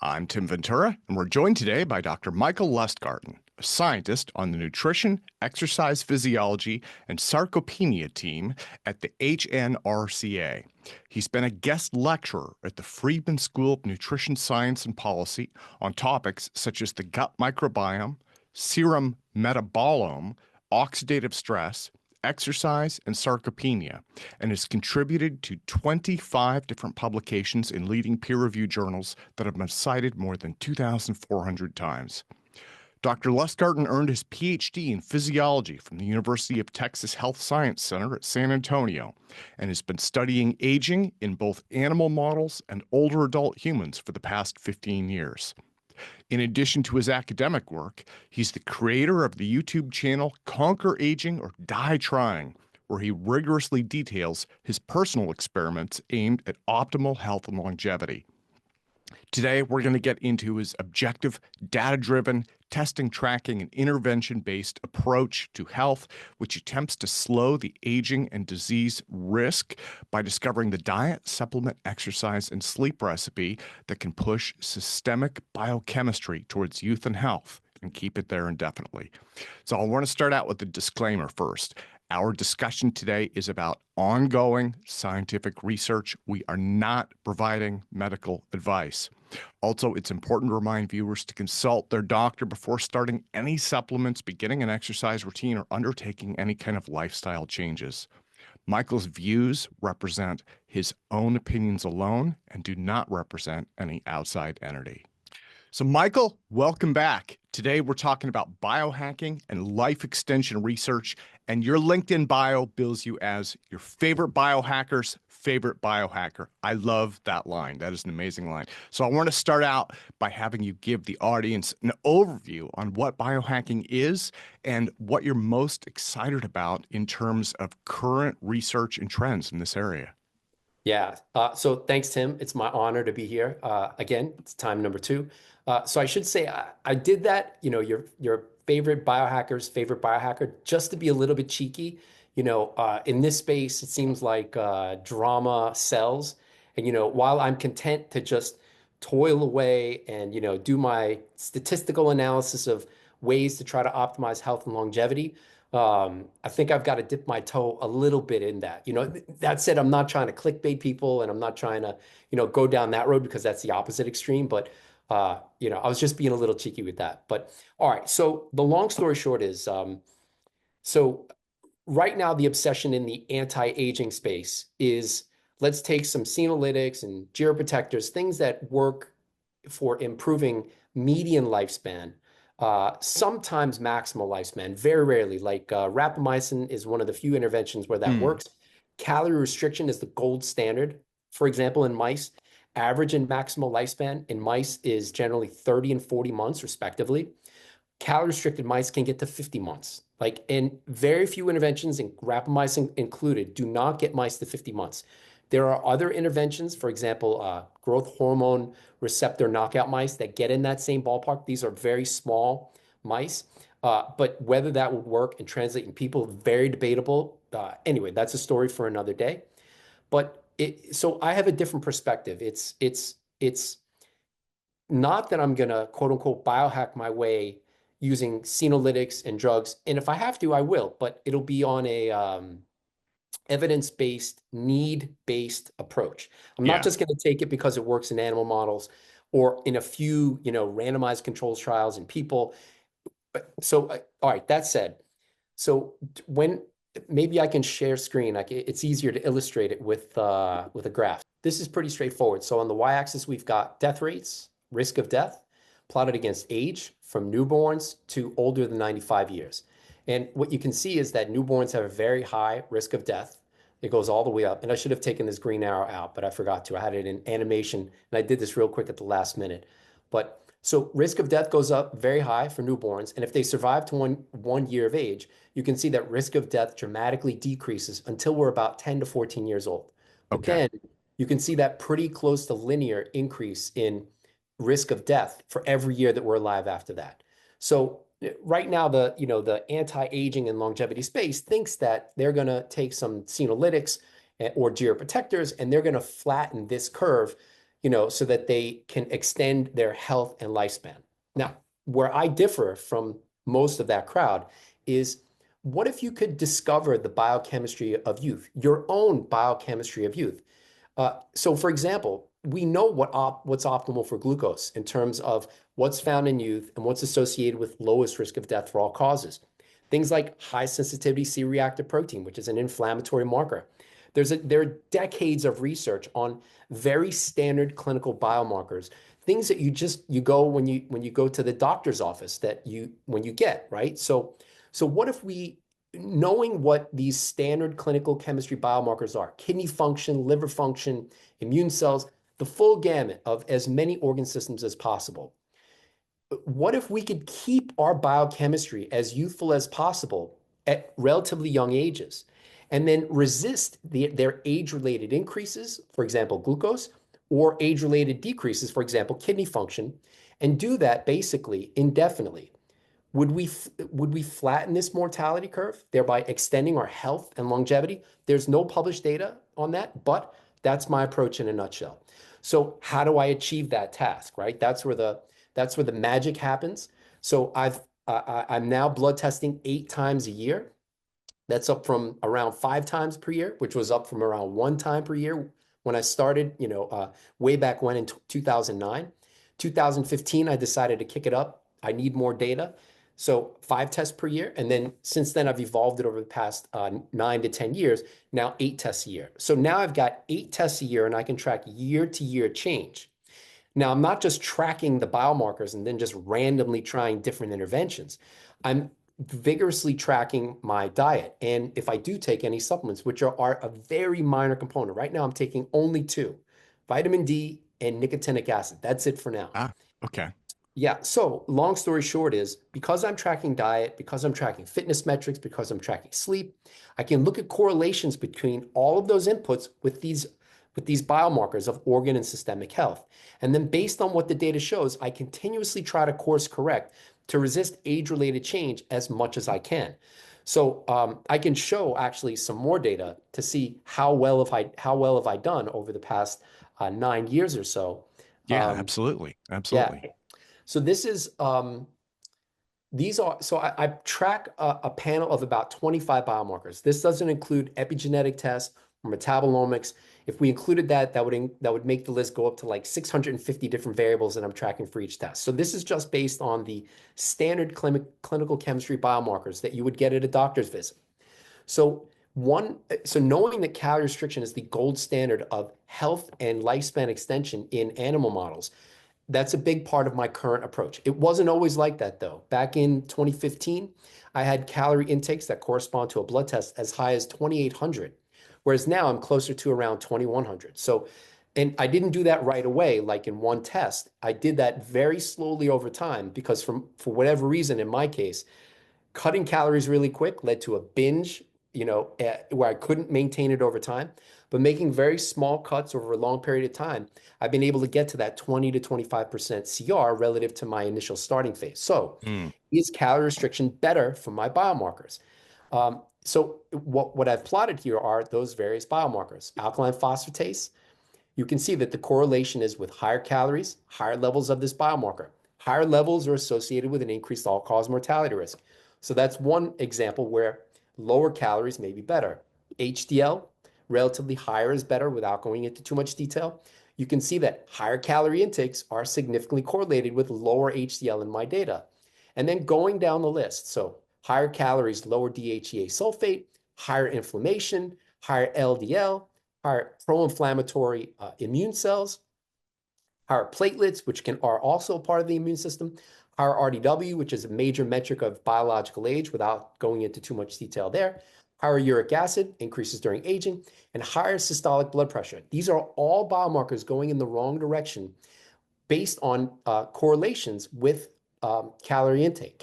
I'm Tim Ventura, and we're joined today by Dr. Michael Lustgarten, a scientist on the nutrition, exercise physiology, and sarcopenia team at the HNRCA. He's been a guest lecturer at the Friedman School of Nutrition Science and Policy on topics such as the gut microbiome, serum metabolome, oxidative stress, exercise, and sarcopenia, and has contributed to 25 different publications in leading peer-reviewed journals that have been cited more than 2,400 times. Dr. Lustgarten earned his PhD in physiology from the University of Texas Health Science Center at San Antonio and has been studying aging in both animal models and older adult humans for the past 15 years. In addition to his academic work, he's the creator of the YouTube channel Conquer Aging or Die Trying, where he rigorously details his personal experiments aimed at optimal health and longevity. Today, we're going to get into his objective, data-driven, testing, tracking, and intervention-based approach to health, which attempts to slow the aging and disease risk by discovering the diet, supplement, exercise, and sleep recipe that can push systemic biochemistry towards youth and health and keep it there indefinitely. So I want to start out with a disclaimer first. Our discussion today is about ongoing scientific research. We are not providing medical advice. Also, it's important to remind viewers to consult their doctor before starting any supplements, beginning an exercise routine, or undertaking any kind of lifestyle changes. Michael's views represent his own opinions alone and do not represent any outside entity. So, Michael, welcome back. Today, we're talking about biohacking and life extension research, and your LinkedIn bio bills you as your favorite biohacker's favorite biohacker. I love that line. That is an amazing line. So I want to start out by having you give the audience an overview on what biohacking is and what you're most excited about in terms of current research and trends in this area. Yeah. So thanks, Tim. It's my honor to be here. Again, it's time number 2. So I should say I did that, your favorite biohacker's favorite biohacker, just to be a little bit cheeky. In this space, it seems like drama sells. And, while I'm content to just toil away and, do my statistical analysis of ways to try to optimize health and longevity, I think I've got to dip my toe a little bit in that. That said, I'm not trying to clickbait people and I'm not trying to, go down that road because that's the opposite extreme. But, I was just being a little cheeky with that. But all right. So the long story short is, so right now, the obsession in the anti-aging space is let's take some senolytics and geroprotectors, things that work for improving median lifespan, sometimes maximal lifespan, very rarely. Like rapamycin is one of the few interventions where that works. Calorie restriction is the gold standard. For example, in mice, average and maximal lifespan in mice is generally 30 and 40 months, respectively. Calorie-restricted mice can get to 50 months. And very few interventions, and rapamycin included, do not get mice to 50 months. There are other interventions, for example, growth hormone receptor knockout mice that get in that same ballpark. These are very small mice, but whether that would work and translate in people, very debatable. Anyway, that's a story for another day. But so I have a different perspective. It's not that I'm gonna quote unquote biohack my way using senolytics and drugs. And if I have to, I will, but it'll be on a evidence-based, need-based approach. I'm not just going to take it because it works in animal models or in a few, randomized controls trials in people. So, all right, that said, so maybe I can share screen, it's easier to illustrate it with a graph. This is pretty straightforward. So on the y-axis, we've got death rates, risk of death, plotted against age from newborns to older than 95 years. And what you can see is that newborns have a very high risk of death. It goes all the way up. And I should have taken this green arrow out, but I forgot to. I had it in animation, and I did this real quick at the last minute. But so risk of death goes up very high for newborns. And if they survive to one year of age, you can see that risk of death dramatically decreases until we're about 10 to 14 years old. But then you can see that pretty close to linear increase in risk of death for every year that we're alive after that. So right now, the anti-aging and longevity space thinks that they're going to take some senolytics or geroprotectors, and they're going to flatten this curve, so that they can extend their health and lifespan. Now, where I differ from most of that crowd is, what if you could discover the biochemistry of youth, your own biochemistry of youth? So, for example, we know what's optimal for glucose in terms of what's found in youth and what's associated with lowest risk of death for all causes. Things like high sensitivity C-reactive protein, which is an inflammatory marker. There are decades of research on very standard clinical biomarkers, things that you go when you go to the doctor's office that when you get, right? So what if we, knowing what these standard clinical chemistry biomarkers are, kidney function, liver function, immune cells, the full gamut of as many organ systems as possible. What if we could keep our biochemistry as youthful as possible at relatively young ages, and then resist their age-related increases, for example, glucose, or age-related decreases, for example, kidney function, and do that basically indefinitely? Would we flatten this mortality curve, thereby extending our health and longevity? There's no published data on that, but that's my approach in a nutshell. So how do I achieve that task, right? That's where the magic happens. So I'm now blood testing 8 times a year. That's up from around 5 times per year, which was up from around 1 time per year when I started, way back when in 2009. 2015, I decided to kick it up. I need more data. So 5 tests per year. And then since then, I've evolved it over the past 9 to 10 years, now 8 tests a year. So now I've got 8 tests a year and I can track year to year change. Now, I'm not just tracking the biomarkers and then just randomly trying different interventions. I'm vigorously tracking my diet. And if I do take any supplements, which are a very minor component, right now I'm taking only two, vitamin D and nicotinic acid. That's it for now. Ah, okay. Yeah. So long story short is, because I'm tracking diet, because I'm tracking fitness metrics, because I'm tracking sleep, I can look at correlations between all of those inputs with these biomarkers of organ and systemic health. And then based on what the data shows, I continuously try to course correct to resist age-related change as much as I can. So I can show actually some more data to see how well have I done over the past 9 years or so. Yeah, Um, absolutely. yeah. Absolutely. So I track a panel of about 25 biomarkers. This doesn't include epigenetic tests or metabolomics. If we included that would make the list go up to like 650 different variables that I'm tracking for each test. So this is just based on the standard clinical chemistry biomarkers that you would get at a doctor's visit. So knowing that calorie restriction is the gold standard of health and lifespan extension in animal models, that's a big part of my current approach. It wasn't always like that, though. Back in 2015, I had calorie intakes that correspond to a blood test as high as 2,800, whereas now I'm closer to around 2,100. So, and I didn't do that right away, like in one test. I did that very slowly over time because for whatever reason, in my case, cutting calories really quick led to a binge, where I couldn't maintain it over time. But making very small cuts over a long period of time, I've been able to get to that 20 to 25% CR relative to my initial starting phase. So Mm. is calorie restriction better for my biomarkers? So what I've plotted here are those various biomarkers. Alkaline phosphatase, you can see that the correlation is with higher calories, higher levels of this biomarker. Higher levels are associated with an increased all-cause mortality risk. So that's one example where lower calories may be better. HDL, relatively higher is better without going into too much detail. You can see that higher calorie intakes are significantly correlated with lower HDL in my data. And then going down the list, so higher calories, lower DHEA sulfate, higher inflammation, higher LDL, higher pro-inflammatory immune cells, higher platelets, which are also part of the immune system, higher RDW, which is a major metric of biological age without going into too much detail there, higher uric acid, increases during aging, and higher systolic blood pressure. These are all biomarkers going in the wrong direction based on correlations with calorie intake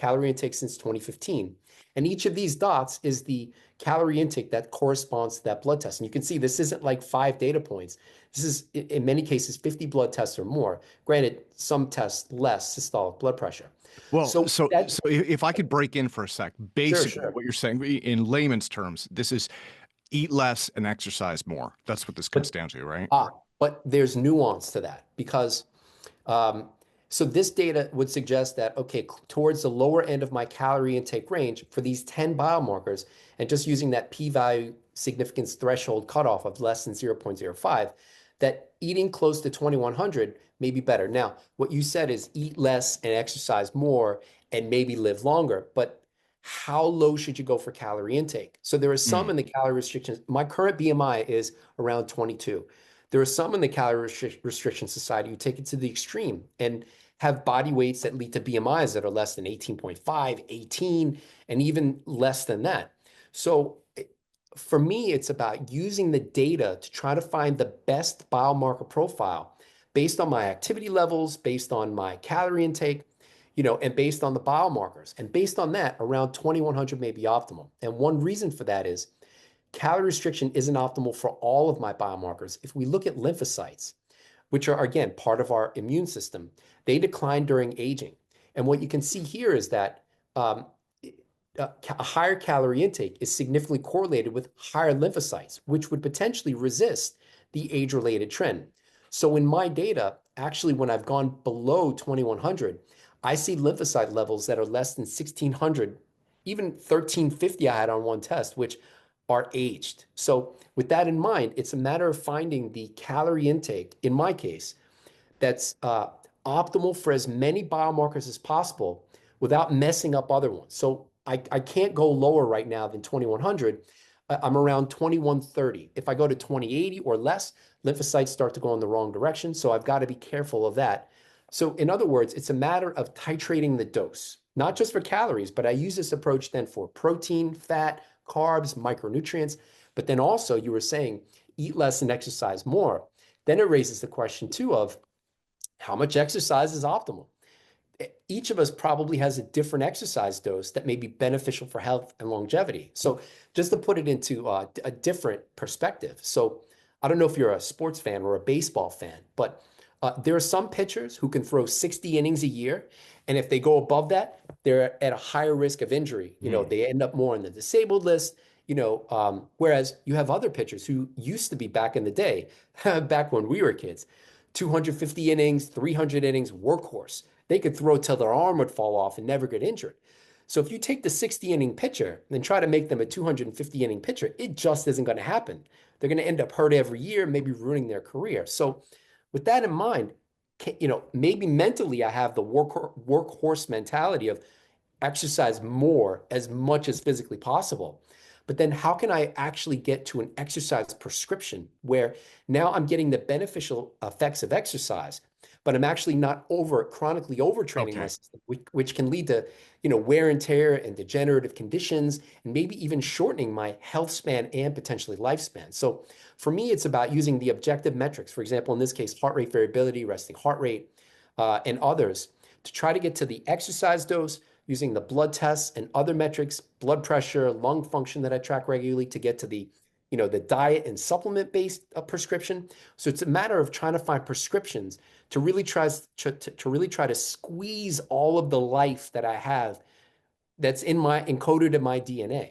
since 2015. And each of these dots is the calorie intake that corresponds to that blood test. And you can see this isn't like 5 data points. This is, in many cases, 50 blood tests or more. Granted, some tests less systolic blood pressure. Well, So so if I could break in for a sec, sure, basically sure. what you're saying in layman's terms, this is eat less and exercise more. That's what this comes But down to, right? But there's nuance to that because um, so this data would suggest that, okay, towards the lower end of my calorie intake range for these 10 biomarkers, and just using that p-value significance threshold cutoff of less than 0.05, that eating close to 2100 may be better. Now, what you said is eat less and exercise more and maybe live longer, but how low should you go for calorie intake? So there are some Mm, in the calorie restrictions. My current BMI is around 22. There are some in the calorie restriction society who take it to the extreme and have body weights that lead to BMIs that are less than 18.5, 18, and even less than that. So for me, it's about using the data to try to find the best biomarker profile based on my activity levels, based on my calorie intake, and based on the biomarkers. And based on that, around 2100 may be optimal. And one reason for that is calorie restriction isn't optimal for all of my biomarkers. If we look at lymphocytes, which are, again, part of our immune system, they decline during aging. And what you can see here is that um, a higher calorie intake is significantly correlated with higher lymphocytes, which would potentially resist the age-related trend. So in my data, actually, when I've gone below 2100, I see lymphocyte levels that are less than 1600, even 1350 I had on one test, which are aged. So with that in mind, it's a matter of finding the calorie intake, in my case, that's optimal for as many biomarkers as possible without messing up other ones. So I can't go lower right now than 2100. I'm around 2130. If I go to 2080 or less, lymphocytes start to go in the wrong direction. So I've got to be careful of that. So in other words, it's a matter of titrating the dose, not just for calories, but I use this approach then for protein, fat, carbs, micronutrients. But then also, you were saying, eat less and exercise more. Then it raises the question too of how much exercise is optimal? Each of us probably has a different exercise dose that may be beneficial for health and longevity. So just to put it into a different perspective. So I don't know if you're a sports fan or a baseball fan, but there are some pitchers who can throw 60 innings a year. And if they go above that, they're at a higher risk of injury. mm. They end up more on the disabled list, whereas you have other pitchers who used to be back in the day, back when we were kids, 250 innings, 300 innings, workhorse. They could throw till their arm would fall off and never get injured. So if you take the 60 inning pitcher and try to make them a 250 inning pitcher, it just isn't going to happen. They're going to end up hurt every year, maybe ruining their career. So with that in mind, maybe mentally I have the workhorse mentality of exercise more as much as physically possible. But then how can I actually get to an exercise prescription where now I'm getting the beneficial effects of exercise, but I'm actually not chronically overtraining my Okay. system, which can lead to, wear and tear and degenerative conditions, and maybe even shortening my health span and potentially lifespan. So for me, it's about using the objective metrics, for example, in this case, heart rate variability, resting heart rate, and others to try to get to the exercise dose using the blood tests and other metrics, blood pressure, lung function that I track regularly to get to the diet and supplement-based prescription. So it's a matter of trying to find prescriptions to really try to squeeze all of the life that I have that's encoded in my DNA.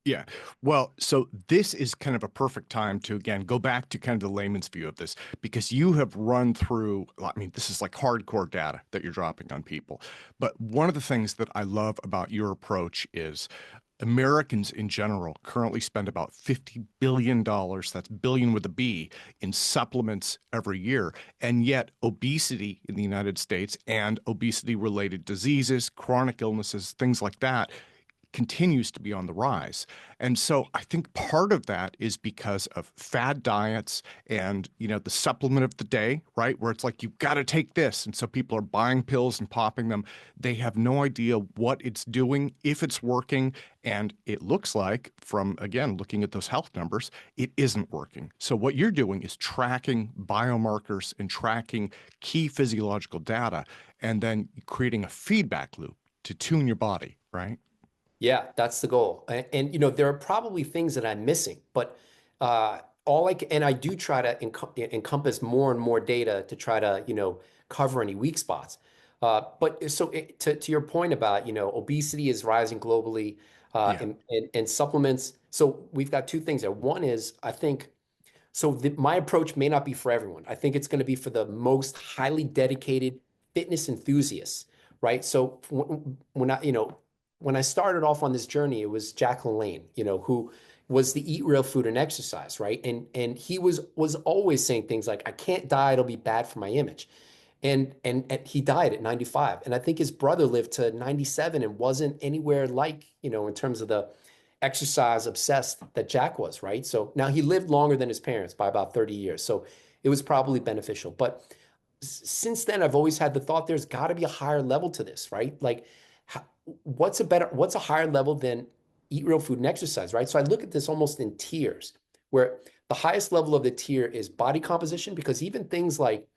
Yeah. Well, so this is kind of a perfect time to again go back to kind of the layman's view of this because you have run through, I mean, this is like hardcore data that you're dropping on people. But one of the things that I love about your approach is Americans in general currently spend about $50 billion, that's billion with a B, in supplements every year. And yet, obesity in the United States and obesity related diseases, chronic illnesses, things like that continues to be on the rise. And so I think part of that is because of fad diets and, the supplement of the day, right? Where it's like, you've got to take this. And so people are buying pills and popping them. They have no idea what it's doing, if it's working. And it looks like from, again, looking at those health numbers, it isn't working. So what you're doing is tracking biomarkers and tracking key physiological data and then creating a feedback loop to tune your body, right? Yeah, that's the goal. And there are probably things that I'm missing, but all and I do try to encompass more and more data to try to, cover any weak spots. But so to your point about, obesity is rising globally, Yeah. and supplements. So we've got two things there. One is, I think So my approach may not be for everyone. I think it's going to be for the most highly dedicated fitness enthusiasts, right? So when I started off on this journey, it was Jacqueline Lane, who was the eat real food and exercise, right? And he was always saying things like, I can't diet, it'll be bad for my image. And he died at 95. And I think his brother lived to 97 and wasn't anywhere like, in terms of the exercise obsessed that Jack was, right? So now he lived longer than his parents by about 30 years. So it was probably beneficial. But since then, I've always had the thought there's got to be a higher level to this, right? Like, what's a higher level than eat real food and exercise, right? So I look at this almost in tiers, where the highest level of the tier is body composition, because even things like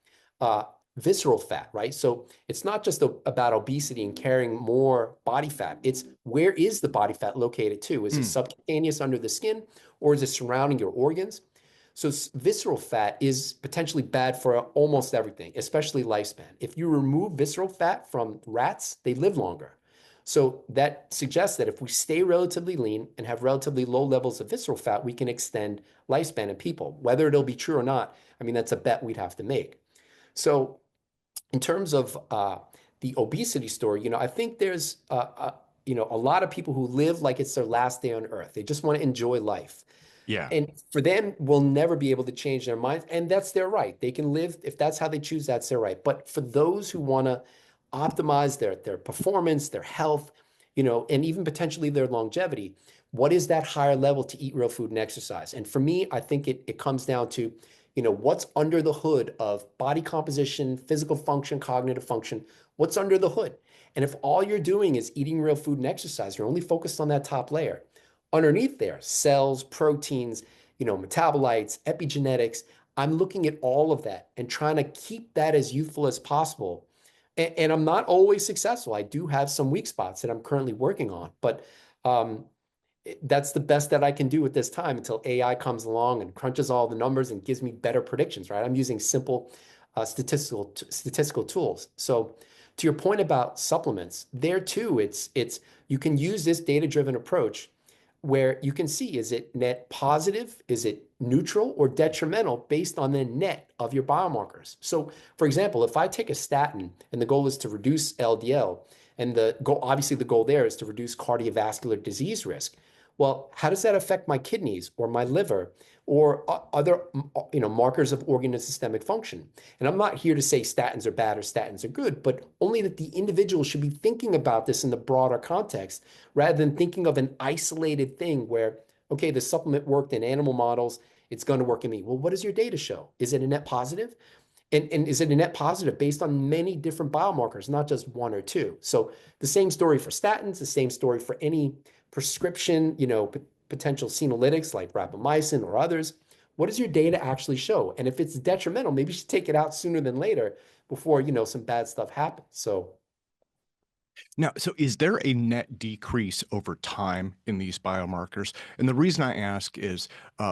uh, visceral fat, right? So it's not just about obesity and carrying more body fat. It's where is the body fat located too? Is it Mm. subcutaneous under the skin, or is it surrounding your organs? So visceral fat is potentially bad for almost everything, especially lifespan. If you remove visceral fat from rats, they live longer. So that suggests that if we stay relatively lean and have relatively low levels of visceral fat, we can extend lifespan in people. Whether it'll be true or not, I mean, that's a bet we'd have to make. So in terms of the obesity story, I think there's a lot of people who live like it's their last day on earth. They just want to enjoy life. Yeah. And for them, we'll never be able to change their minds. And that's their right. They can live, if that's how they choose, that's their right. But for those who want to optimize their performance, their health, and even potentially their longevity, what is that higher level to eat real food and exercise? And for me, I think it comes down to, what's under the hood of body composition, physical function, cognitive function, what's under the hood? And if all you're doing is eating real food and exercise, you're only focused on that top layer. Underneath there, cells, proteins, metabolites, epigenetics. I'm looking at all of that and trying to keep that as youthful as possible. And I'm not always successful. I do have some weak spots that I'm currently working on, but um, that's the best that I can do at this time until AI comes along and crunches all the numbers and gives me better predictions, right? I'm using simple statistical tools. So to your point about supplements, there too, it's you can use this data-driven approach where you can see, is it net positive, is it neutral or detrimental based on the net of your biomarkers. So for example, if I take a statin and the goal is to reduce LDL, and obviously the goal there is to reduce cardiovascular disease risk. Well, how does that affect my kidneys or my liver or other markers of organ and systemic function? And I'm not here to say statins are bad or statins are good, but only that the individual should be thinking about this in the broader context rather than thinking of an isolated thing where, okay, the supplement worked in animal models, it's going to work in me. Well, what does your data show? Is it a net positive? And is it a net positive based on many different biomarkers, not just one or two? So the same story for statins, the same story for any prescription, potential senolytics like rapamycin or others. What does your data actually show? And if it's detrimental, maybe you should take it out sooner than later before, some bad stuff happens. So Now, so is there a net decrease over time in these biomarkers? And the reason I ask is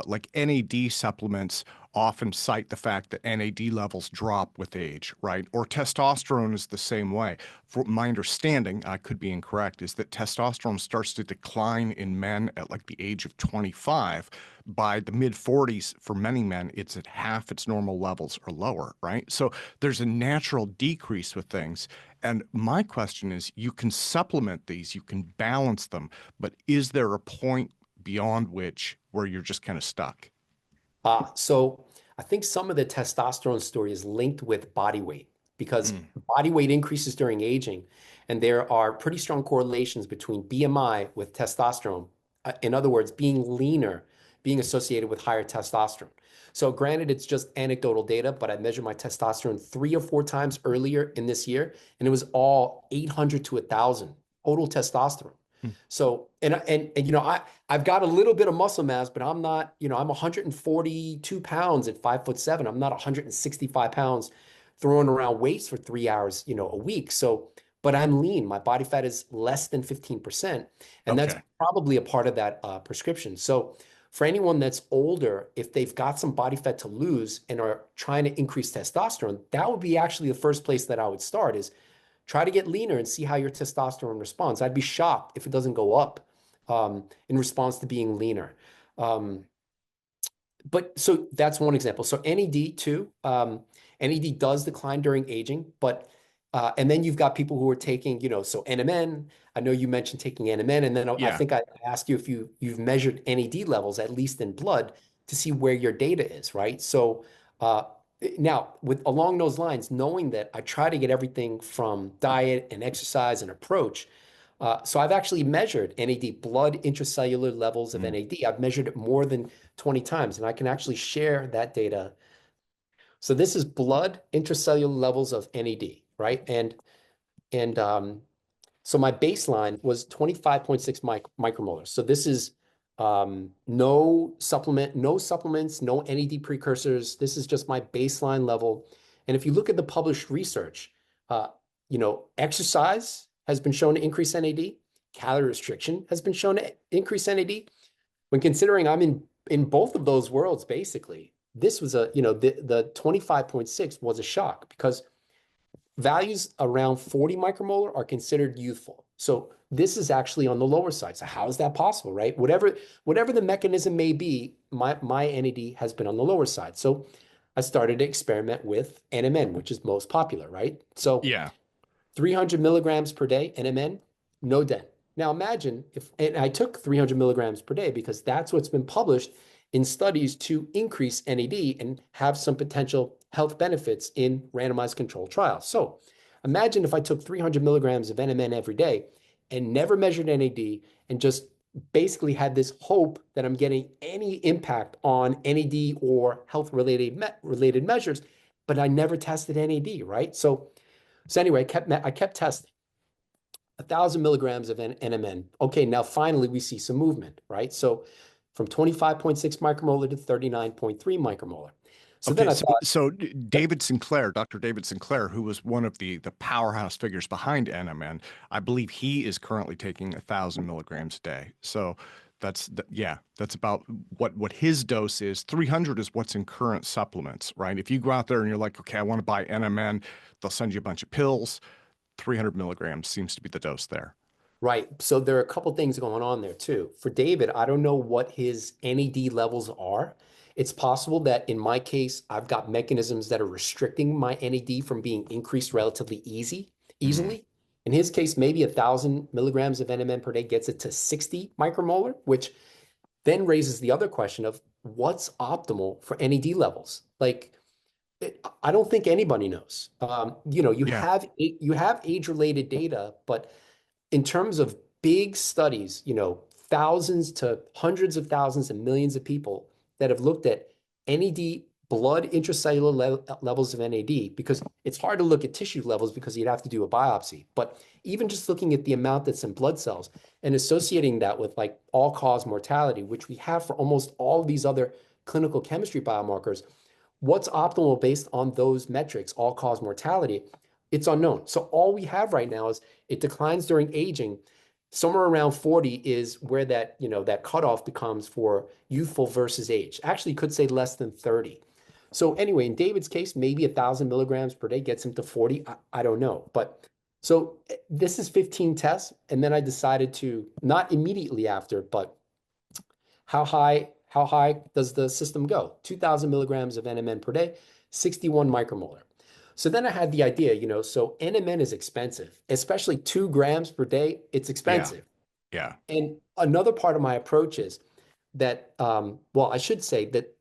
like NAD supplements often cite the fact that NAD levels drop with age, right? Or testosterone is the same way. For my understanding, I could be incorrect, is that testosterone starts to decline in men at like the age of 25. By the mid 40s, for many men, it's at half its normal levels or lower, right? So there's a natural decrease with things. And my question is, you can supplement these, you can balance them, but is there a point beyond which where you're just kind of stuck? so I think some of the testosterone story is linked with body weight because Mm, body weight increases during aging, and there are pretty strong correlations between BMI with testosterone. In other words, being leaner, being associated with higher testosterone. So granted, it's just anecdotal data, but I measured my testosterone 3 or 4 times earlier in this year, and it was all 800 to 1,000 total testosterone. mm. So, and I've got a little bit of muscle mass, but I'm not, I'm 142 pounds at 5'7". I'm not 165 pounds throwing around weights for 3 hours, a week. So, but I'm lean. My body fat is less than 15%. And that's Okay. probably a part of that prescription. So for anyone that's older, if they've got some body fat to lose and are trying to increase testosterone, that would be actually the first place that I would start is try to get leaner and see how your testosterone responds. I'd be shocked if it doesn't go up in response to being leaner. Um, But so that's one example. So NAD too, NAD does decline during aging, but and then you've got people who are taking, so NMN. I know you mentioned taking NMN, and then I Yeah. think I asked you if you've measured NAD levels, at least in blood, to see where your data is, right? So uh, now, with along those lines, knowing that I try to get everything from diet and exercise and approach. So I've actually measured NAD, blood intracellular levels of Mm. NAD. I've measured it more than 20 times, and I can actually share that data. So this is blood intracellular levels of NAD, right? And so my baseline was 25.6 micromolar. So this is no supplements, no NAD precursors. This is just my baseline level. And if you look at the published research, uh, exercise has been shown to increase NAD. Calorie restriction has been shown to increase NAD. When considering I'm in both of those worlds, basically, this was the 25.6 was a shock because values around 40 micromolar are considered youthful. So this is actually on the lower side. So how is that possible, right? Whatever the mechanism may be, my NAD has been on the lower side. So I started to experiment with NMN, which is most popular, right? So Yeah. 300 milligrams per day, NMN, no dent. Now imagine if, and I took 300 milligrams per day because that's what's been published in studies to increase NAD and have some potential health benefits in randomized controlled trials. So imagine if I took 300 milligrams of NMN every day and never measured NAD and just basically had this hope that I'm getting any impact on NAD or health related measures, but I never tested NAD, right? So anyway, I kept testing 1,000 milligrams of NMN. Okay, now finally we see some movement, right? So from 25.6 micromolar to 39.3 micromolar. So then Okay, I so thought, David Sinclair, Dr. David Sinclair, who was one of the powerhouse figures behind NMN, I believe he is currently taking 1,000 milligrams a day. So yeah, that's about what his dose is. 300 is what's in current supplements, right? If you go out there and you're like, okay, I want to buy NMN, they'll send you a bunch of pills. 300 milligrams seems to be the dose there. right. So there are a couple things going on there too. For David, I don't know what his NAD levels are. It's possible that in my case, I've got mechanisms that are restricting my NAD from being increased relatively Mm. easily. In his case, maybe 1,000 milligrams of NMN per day gets it to 60 micromolar, which then raises the other question of what's optimal for NAD levels. Like, I don't think anybody knows. Yeah. You have age-related data, but in terms of big studies, thousands to hundreds of thousands and millions of people that have looked at NAD, blood intracellular levels of NAD, because it's hard to look at tissue levels because you'd have to do a biopsy. But even just looking at the amount that's in blood cells and associating that with like all-cause mortality, which we have for almost all of these other clinical chemistry biomarkers, what's optimal based on those metrics, all-cause mortality, it's unknown. So all we have right now is it declines during aging. Somewhere around 40 is where that cutoff becomes for youthful versus age. Actually, could say less than 30. So anyway, in David's case, maybe 1,000 milligrams per day gets him to 40. I don't know. But so this is 15 tests. And then I decided to, not immediately after, but how high does the system go? 2,000 milligrams of NMN per day, 61 micromolar. So then I had the idea, so NMN is expensive, especially 2 grams per day. It's Yeah. expensive. Yeah. And another part of my approach is that, well, I should say that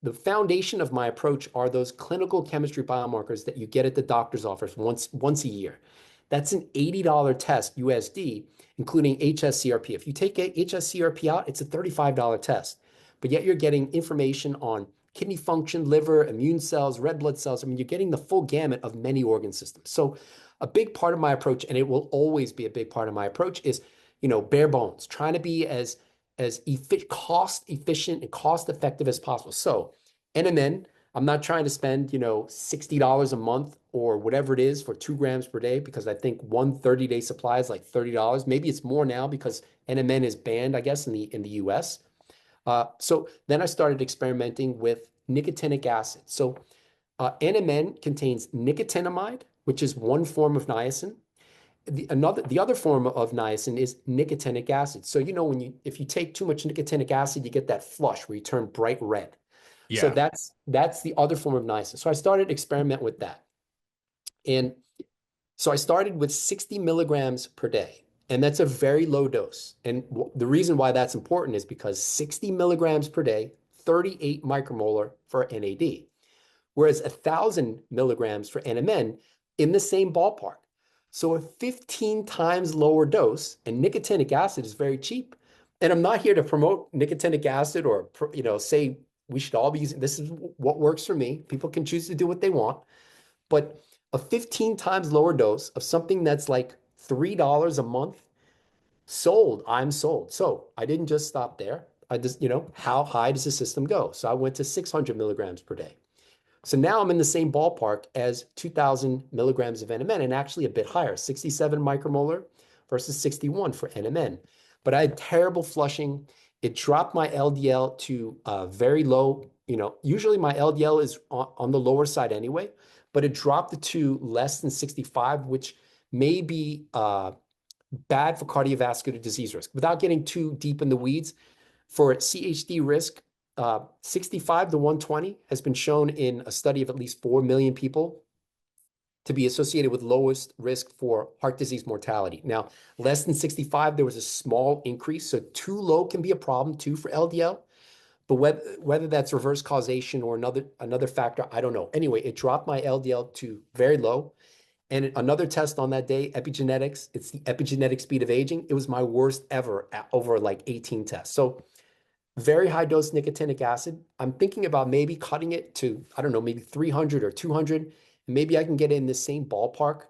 the foundation of my approach are those clinical chemistry biomarkers that you get at the doctor's office once a year. That's an $80 test USD, including HSCRP. If you take HSCRP out, it's a $35 test. But yet you're getting information on kidney function, liver, immune cells, red blood cells. I mean, you're getting the full gamut of many organ systems. So a big part of my approach, and it will always be a big part of my approach, is bare bones, trying to be as cost efficient and cost effective as possible. So NMN, I'm not trying to spend, $60 a month or whatever it is for 2 grams per day, because I think one 30-day supply is like $30. Maybe it's more now because NMN is banned, I guess, in the US. So then I started experimenting with nicotinic acid. So NMN contains nicotinamide, which is one form of niacin. The other form of niacin is nicotinic acid. So if you take too much nicotinic acid, you get that flush where you turn bright red. So Yeah. that's the other form of niacin. So I started experiment with that. And so I started with 60 milligrams per day, and that's a very low dose. And the reason why that's important is because 60 milligrams per day, 38 micromolar for NAD, whereas 1,000 milligrams for NMN in the same ballpark. So a 15 times lower dose, and nicotinic acid is very cheap. And I'm not here to promote nicotinic acid or say we should all be using this is what works for me. People can choose to do what they want, but a 15 times lower dose of something that's like $3 a month sold, I'm sold. So I didn't just stop there. I just, how high does the system go? So I went to 600 milligrams per day. So now I'm in the same ballpark as 2,000 milligrams of NMN and actually a bit higher, 67 micromolar versus 61 for NMN. But I had terrible flushing. It dropped my LDL to very low. Usually my LDL is on the lower side anyway, but it dropped it to less than 65, which may be bad for cardiovascular disease risk. Without getting too deep in the weeds, for CHD risk, 65 to 120 has been shown in a study of at least 4 million people to be associated with lowest risk for heart disease mortality. Now, less than 65, there was a small increase. So too low can be a problem too for LDL. But whether that's reverse causation or another factor, I don't know. Anyway, it dropped my LDL to very low. And another test on that day, epigenetics, it's the epigenetic speed of aging. It was my worst ever over like 18 tests. So very high dose nicotinic acid. I'm thinking about maybe cutting it to, I don't know, maybe 300 or 200. And maybe I can get in the same ballpark,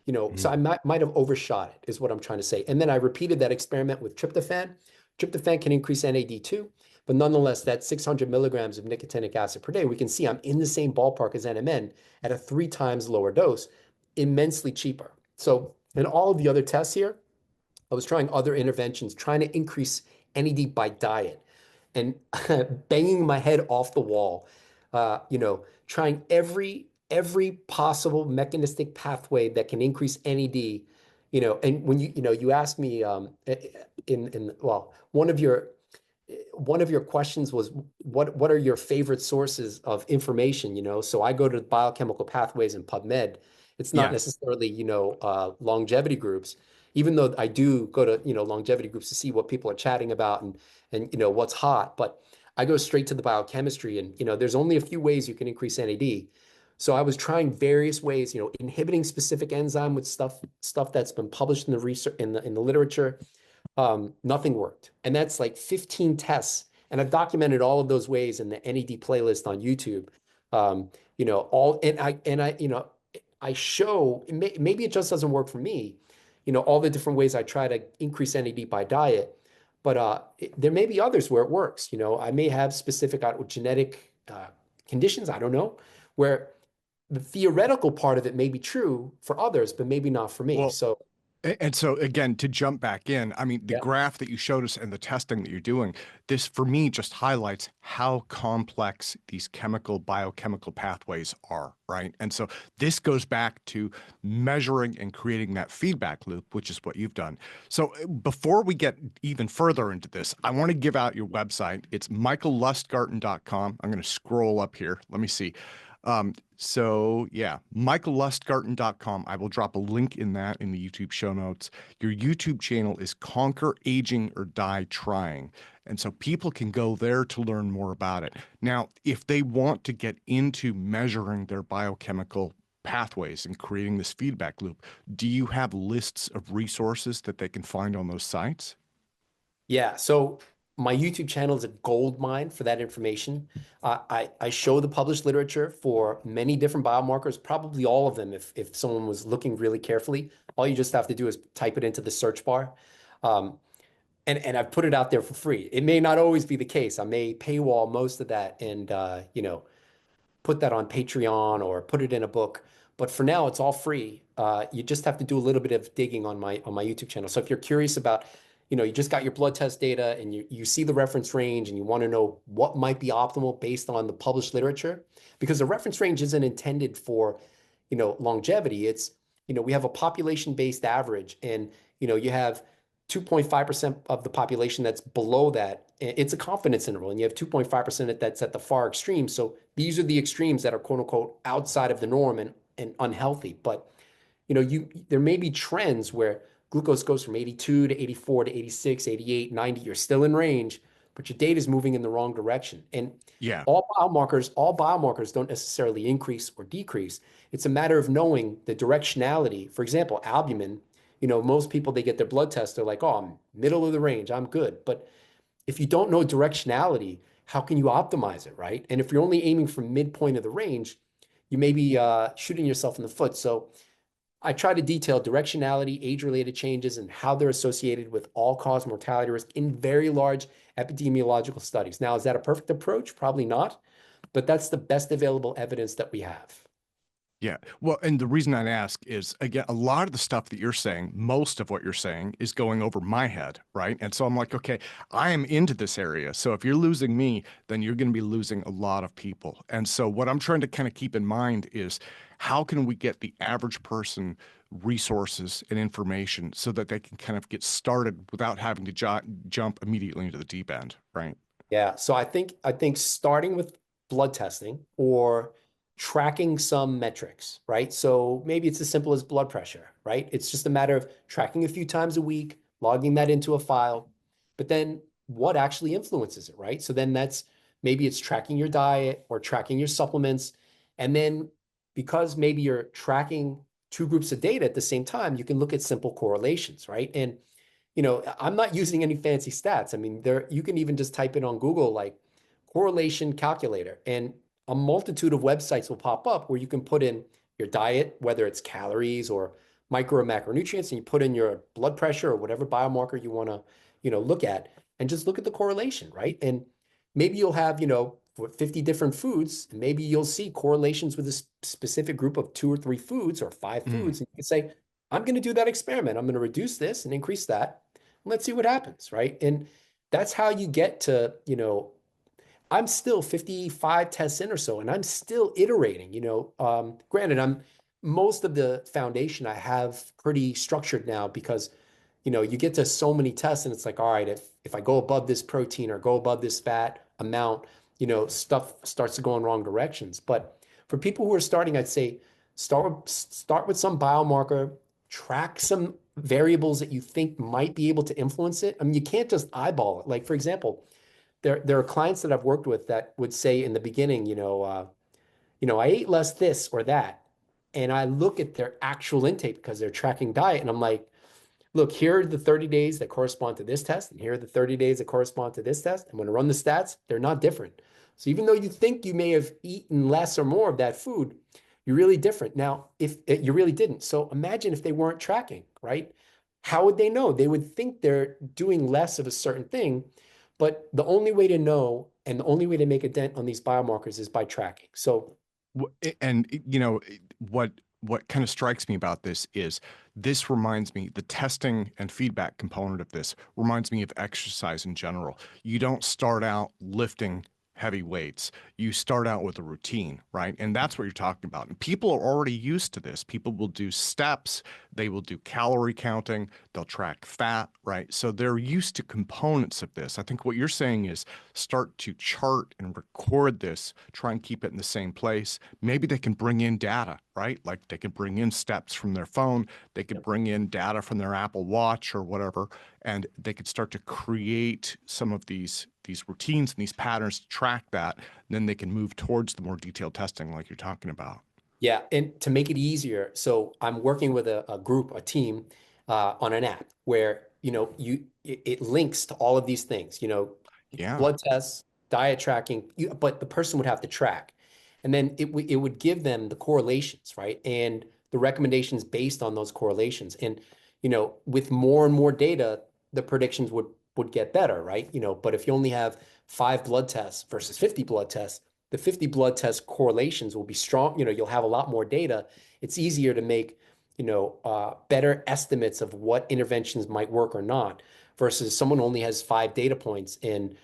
so Mhm. I might have overshot it, is what I'm trying to say. And then I repeated that experiment with tryptophan. Tryptophan can increase NAD too, but nonetheless, that 600 milligrams of nicotinic acid per day, we can see I'm in the same ballpark as NMN at a 3 times lower dose, immensely cheaper. So in all of the other tests here, I was trying other interventions, trying to increase NAD by diet and banging my head off the wall, trying every possible mechanistic pathway that can increase NAD, and when you asked me in well, one of your questions was what are your favorite sources of information, so I go to biochemical pathways and PubMed. It's not Yeah. necessarily longevity groups, even though I do go to longevity groups to see what people are chatting about and what's hot, but I go straight to the biochemistry, and there's only a few ways you can increase NAD. So I was trying various ways, inhibiting specific enzyme with stuff that's been published in the research in the literature. Nothing worked. And that's like 15 tests. And I've documented all of those ways in the NED playlist on YouTube. I show maybe it just doesn't work for me, all the different ways I try to increase NAD by diet. But there may be others where it works. I may have specific genetic conditions, I don't know, where the theoretical part of it may be true for others, but maybe not for me. Well, So, and so again, to jump back in, I mean, the yeah. graph that you showed us and the testing that you're doing, this for me just highlights how complex these biochemical pathways are, right? And so this goes back to measuring and creating that feedback loop, which is what you've done. So before we get even further into this, I want to give out your website. It's michaellustgarten.com. I'm going to scroll up here. Let me see. So yeah, michaellustgarten.com. I will drop a link in that in the YouTube show notes. Your YouTube channel is Conquer Aging or Die Trying. And so people can go there to learn more about it. Now, if they want to get into measuring their biochemical pathways and creating this feedback loop, do you have lists of resources that they can find on those sites? Yeah, so my YouTube channel is a gold mine for that information. I show the published literature for many different biomarkers, probably all of them if someone was looking really carefully. All you just have to do is type it into the search bar. Um, and I've put it out there for free. It may not always be the case. I may paywall most of that and put that on Patreon or put it in a book. But for now, it's all free. You just have to do a little bit of digging on my YouTube channel. So if you're curious about, you just got your blood test data and you see the reference range and you want to know what might be optimal based on the published literature, because the reference range isn't intended for, longevity. It's, we have a population-based average, and you have 2.5% of the population that's below that it's a confidence interval, and you have 2.5% that's at the far extreme. So these are the extremes that are quote unquote outside of the norm and unhealthy. But there may be trends where glucose goes from 82 to 84 to 86, 88, 90. You're still in range, but your data is moving in the wrong direction. And Yeah. all biomarkers don't necessarily increase or decrease. It's a matter of knowing the directionality. For example, albumin, most people, they get their blood test, they're like, oh, I'm middle of the range, I'm good. But if you don't know directionality, how can you optimize it, right? And if you're only aiming for midpoint of the range, you may be shooting yourself in the foot. So I try to detail directionality, age-related changes, and how they're associated with all-cause mortality risk in very large epidemiological studies. Now, is that a perfect approach? Probably not, but that's the best available evidence that we have. Yeah. Well, and the reason I ask is, again, a lot of the stuff that you're saying, most of what you're saying is going over my head, right? And so I'm like, okay, I am into this area. So if you're losing me, then you're going to be losing a lot of people. And so what I'm trying to kind of keep in mind is how can we get the average person resources and information so that they can kind of get started without having to jump immediately into the deep end, right? Yeah, so I think starting with blood testing or tracking some metrics, right? So maybe it's as simple as blood pressure, right? It's just a matter of tracking a few times a week, logging that into a file, but then what actually influences it, right? So then maybe it's tracking your diet or tracking your supplements. And then because maybe you're tracking two groups of data at the same time, you can look at simple correlations, right? And I'm not using any fancy stats. I mean, you can even just type it on Google, like correlation calculator, and a multitude of websites will pop up where you can put in your diet, whether it's calories or micro and macronutrients, and you put in your blood pressure or whatever biomarker you want to, look at, and just look at the correlation, right? And maybe you'll have, 50 different foods, and maybe you'll see correlations with a specific group of two or three foods or five Mm. foods, and you can say, I'm going to do that experiment. I'm going to reduce this and increase that. Let's see what happens, right? And that's how you get to, I'm still 55 tests in or so, and I'm still iterating, granted, most of the foundation I have pretty structured now because, you get to so many tests and it's like, all right, if I go above this protein or go above this fat amount, stuff starts to go in wrong directions. But for people who are starting, I'd say start with some biomarker, track some variables that you think might be able to influence it. I mean, you can't just eyeball it. Like, for example, there are clients that I've worked with that would say in the beginning, I ate less this or that. And I look at their actual intake because they're tracking diet. And I'm like, look, here are the 30 days that correspond to this test, and here are the 30 days that correspond to this test. And when I run the stats, they're not different. So even though you think you may have eaten less or more of that food, you're really different. Now, if you really didn't. So imagine if they weren't tracking, right? How would they know? They would think they're doing less of a certain thing, but the only way to know and the only way to make a dent on these biomarkers is by tracking. So And what kind of strikes me about this is this reminds me the testing and feedback component of this reminds me of exercise in general. You don't start out lifting heavy weights. You start out with a routine, right? And that's what you're talking about. And people are already used to this. People will do steps, they will do calorie counting, they'll track fat, right? So they're used to components of this. I think what you're saying is start to chart and record this, try and keep it in the same place. Maybe they can bring in data, right? Like they can bring in steps from their phone, they could bring in data from their Apple Watch or whatever, and they could start to create some of these routines and these patterns to track that. And then they can move towards the more detailed testing like you're talking about. yeah, and to make it easier, so I'm working with a group, a team, on an app where it links to all of these things, Yeah. blood tests, diet tracking, but the person would have to track, and then it would give them the correlations, right, and the recommendations based on those correlations, and with more and more data, the predictions would get better, right, but if you only have 5 blood tests versus 50 blood tests, the 50 blood test correlations will be strong. You'll have a lot more data. It's easier to make, better estimates of what interventions might work or not versus someone only has 5 data points and,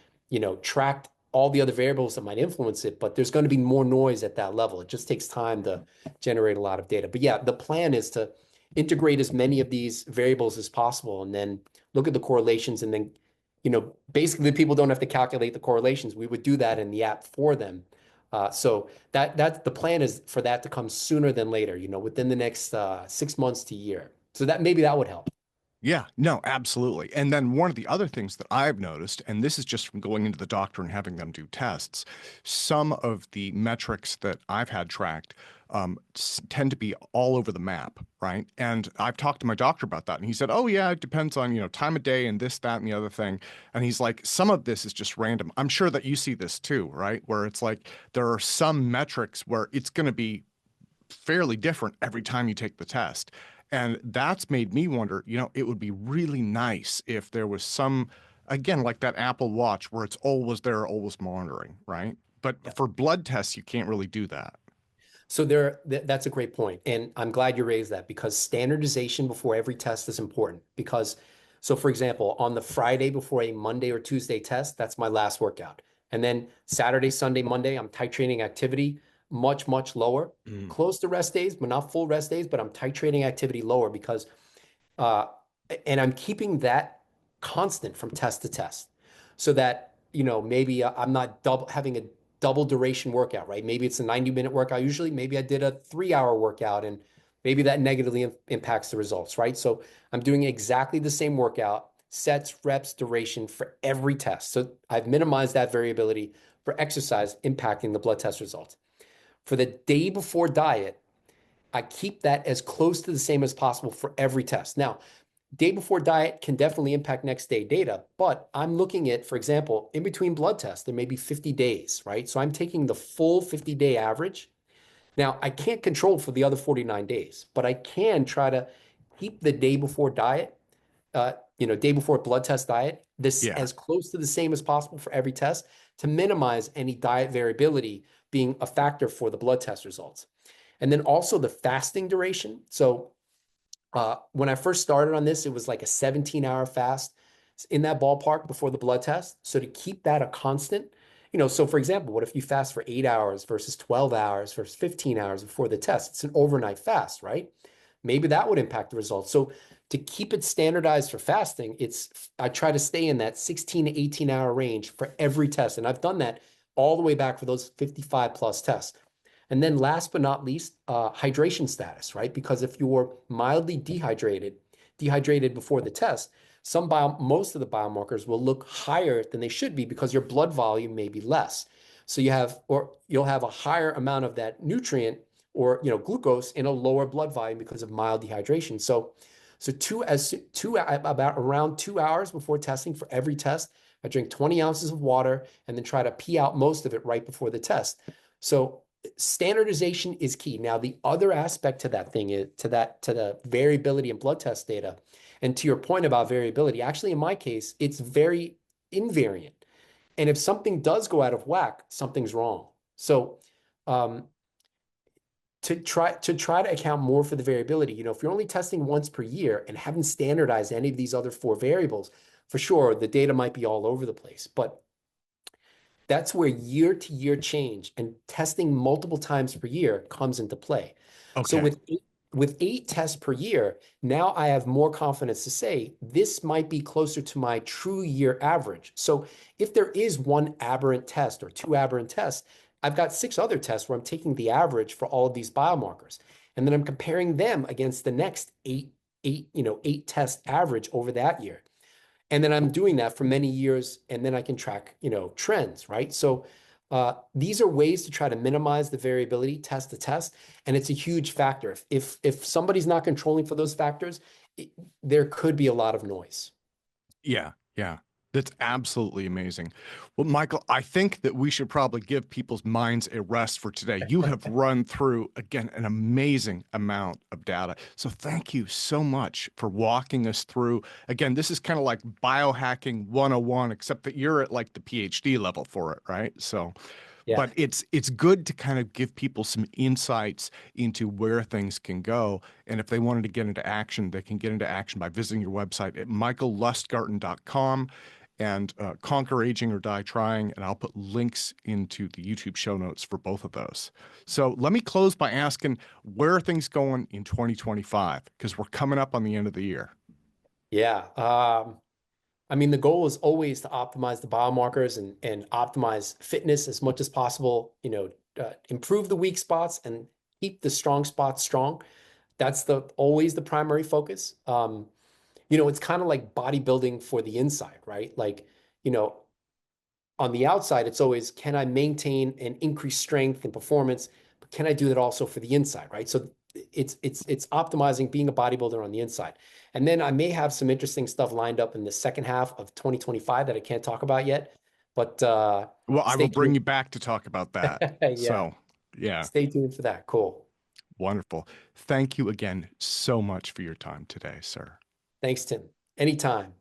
tracked all the other variables that might influence it, but there's going to be more noise at that level. It just takes time to generate a lot of data. But yeah, the plan is to integrate as many of these variables as possible and then look at the correlations and then, basically people don't have to calculate the correlations. We would do that in the app for them. So that's the plan is for that to come sooner than later, within the next 6 months to a year. So that maybe that would help. Yeah, no, absolutely. And then one of the other things that I've noticed, and this is just from going into the doctor and having them do tests, some of the metrics that I've had tracked tend to be all over the map, right? And I've talked to my doctor about that, and he said, "Oh yeah, it depends on, time of day and this, that, and the other thing." And he's like, "Some of this is just random." I'm sure that you see this too, right? Where it's like there are some metrics where it's going to be fairly different every time you take the test. And that's made me wonder, it would be really nice if there was some, again, like that Apple Watch where it's always there, always monitoring, right? But Yeah. for blood tests, you can't really do that. So that's a great point. And I'm glad you raised that because standardization before every test is important. So for example, on the Friday before a Monday or Tuesday test, that's my last workout. And then Saturday, Sunday, Monday, I'm titrating activity much, much lower, Mm. close to rest days, but not full rest days, but I'm titrating activity lower because uh, and I'm keeping that constant from test to test so that, maybe I'm not having a double duration workout, right? Maybe it's a 90-minute workout. Usually, maybe I did a 3-hour workout and maybe that negatively impacts the results, right? So I'm doing exactly the same workout, sets, reps, duration for every test. So I've minimized that variability for exercise impacting the blood test results. For the day before diet, I keep that as close to the same as possible for every test. Now, day before diet can definitely impact next day data, but I'm looking at, for example, in between blood tests, there may be 50 days, right? So I'm taking the full 50-day average. Now, I can't control for the other 49 days, but I can try to keep the day before diet, day before blood test diet, this Yeah. as close to the same as possible for every test to minimize any diet variability being a factor for the blood test results. And then also the fasting duration. So when I first started on this, it was like a 17-hour fast in that ballpark before the blood test. So to keep that a constant, so for example, what if you fast for 8 hours versus 12 hours versus 15 hours before the test? It's an overnight fast, right? Maybe that would impact the results. So to keep it standardized for fasting, I try to stay in that 16 to 18-hour range for every test. And I've done that all the way back for those 55 plus tests. And then last but not least, hydration status, right? Because if you're mildly dehydrated before the test, most of the biomarkers will look higher than they should be because your blood volume may be less. So you'll have a higher amount of that nutrient or glucose in a lower blood volume because of mild dehydration. So about around 2 hours before testing for every test, I drink 20 ounces of water and then try to pee out most of it right before the test. So standardization is key. Now, the other aspect to that thing is to the variability in blood test data, and to your point about variability, actually, in my case, it's very invariant. And if something does go out of whack, something's wrong. So, um, to account more for the variability, if you're only testing once per year and haven't standardized any of these other four variables, for sure, the data might be all over the place. But that's where year to year change and testing multiple times per year comes into play. So Okay. with 8 tests per year, now I have more confidence to say this might be closer to my true year average. So if there is one aberrant test or two aberrant tests, I've got 6 other tests where I'm taking the average for all of these biomarkers, and then I'm comparing them against the next eight test average over that year. And then I'm doing that for many years, and then I can track, trends, right? So these are ways to try to minimize the variability test to test, and it's a huge factor. If somebody's not controlling for those factors, there could be a lot of noise. Yeah, yeah. That's absolutely amazing. Well, Michael, I think that we should probably give people's minds a rest for today. You have run through, again, an amazing amount of data. So thank you so much for walking us through. Again, this is kind of like biohacking 101, except that you're at like the PhD level for it, right? So, Yeah. but it's good to kind of give people some insights into where things can go. And if they wanted to get into action, they can get into action by visiting your website at michaellustgarten.com and Conquer Aging or Die Trying. And I'll put links into the YouTube show notes for both of those. So let me close by asking, where are things going in 2025? Because we're coming up on the end of the year. Yeah. I mean, the goal is always to optimize the biomarkers and optimize fitness as much as possible, improve the weak spots and keep the strong spots strong. That's always the primary focus. It's kind of like bodybuilding for the inside, right? Like, you know, on the outside, it's always, can I maintain and increase strength and performance, but can I do that also for the inside, right? So it's optimizing being a bodybuilder on the inside. And then I may have some interesting stuff lined up in the second half of 2025 that I can't talk about yet, but Well, I will stay bring tuned. you back to talk about that. Yeah, So, yeah, stay tuned for that. Cool. wonderful. Thank you again so much for your time today, sir. Thanks, Tim. Anytime.